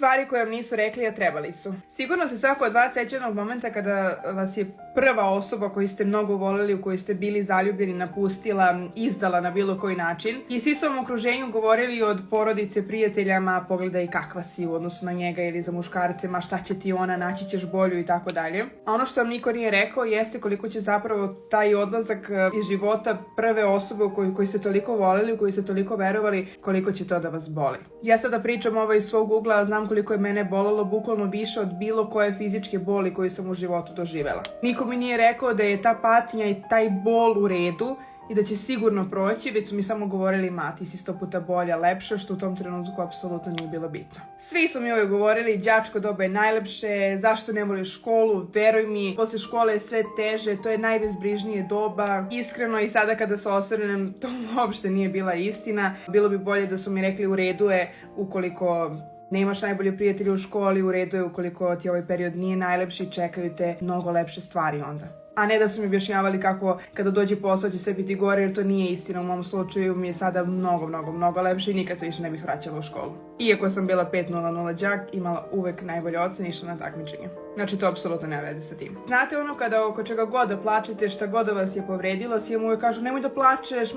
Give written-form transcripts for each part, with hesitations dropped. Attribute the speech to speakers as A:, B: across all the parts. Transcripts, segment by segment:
A: stvari koje vam nisu rekli, a trebali su. Sigurno se svako od vas seća onog momenta kada vas je prva osoba koju ste mnogo voleli, u koju ste bili zaljubljeni, napustila, izdala na bilo koji način. I svi su vam u okruženju govorili od porodice, prijateljama, pogledaj kakva si u odnosu na njega ili za muškarce, ma šta će ti ona, naći ćeš bolju i tako dalje. A ono što vam niko nije rekao jeste koliko će zapravo taj odlazak iz života prve osobe u koju ste toliko voleli, u koju ste toliko verovali, koliko će to da vas boli. Ja sada pričam ovo iz svog ugla, znam koliko je mene bolelo, bukvalno više od bilo koje fizičke boli koju sam u životu doživela. Niko mi nije rekao da je ta patnja i taj bol u redu i da će sigurno proći, već su mi samo govorili, ma ti si 100 puta bolja, lepša, što u tom trenutku apsolutno nije bilo bitno. Svi su mi uvijek govorili, đačko doba je najlepše, zašto ne voliš školu, veruj mi, posle škole je sve teže, to je najbezbrižnije doba. Iskreno i sada kada se osvrnem, to uopšte nije bila istina. Bilo bi bolje da su mi rekli u redu je ukoliko nemaš najbolje prijatelje u školi, u redu je ukoliko ti ovaj period nije najlepši, čekaju te mnogo lepše stvari onda. A ne da su mi objašnjavali kako kada dođe posao će sve biti gore, jer to nije istina. U mom slučaju mi je sada mnogo lepše i nikad se više ne bih vraćala u školu. Iako sam bila 5.00 đak, imala uvek najbolje ocene i išla na takmičenje. Znači to apsolutno nema veze sa tim. Znate ono kada oko čega god da plačete, šta god da vas je povredilo, svi vam uvek kažu nemoj da plačeš,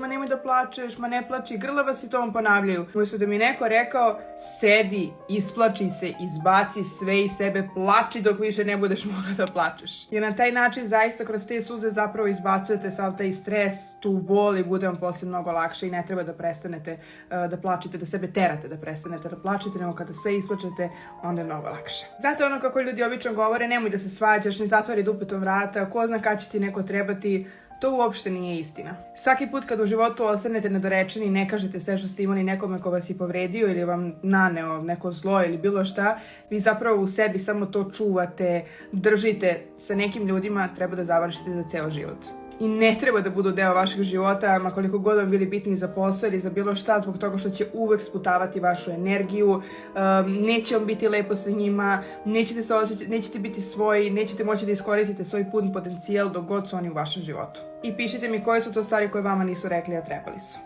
A: ma ne plači, grlava si, to vam ponavljaju. Umesto da mi neko rekao, sedi, isplači se, izbaci sve iz sebe, plači dok više ne budeš mogla da plačeš. Jer na taj način zaista kroz te suze zapravo izbacujete sav taj stres, tu bol i bude vam posle mnogo lakše i ne treba da prestanete da plačete, da sebe terate da prestanete da plačete, nego kada sve isplačete, onda je mnogo lakše. Znate ono kako ljudi obično govore, nemoj da se svađaš, ne zatvori dupetom vrata, ko zna kad će ti neko trebati, to uopšte nije istina. Svaki put kad u životu ostanete nedorečeni i ne kažete sve što ste imali nekome ko vas je povredio ili vam naneo neko zlo ili bilo šta, vi zapravo u sebi samo to čuvate, držite. Sa nekim ljudima treba da završite za ceo život. I ne treba da budu deo vašeg života, ma koliko god vam bili bitni za posao ili za bilo šta, zbog toga što će uvek sputavati vašu energiju, neće vam biti lepo sa njima, nećete biti svoji, nećete moći da iskoristite svoj pun potencijal dok god su oni u vašem životu. I pišite mi koje su to stvari koje vama nisu rekli, a trebali su.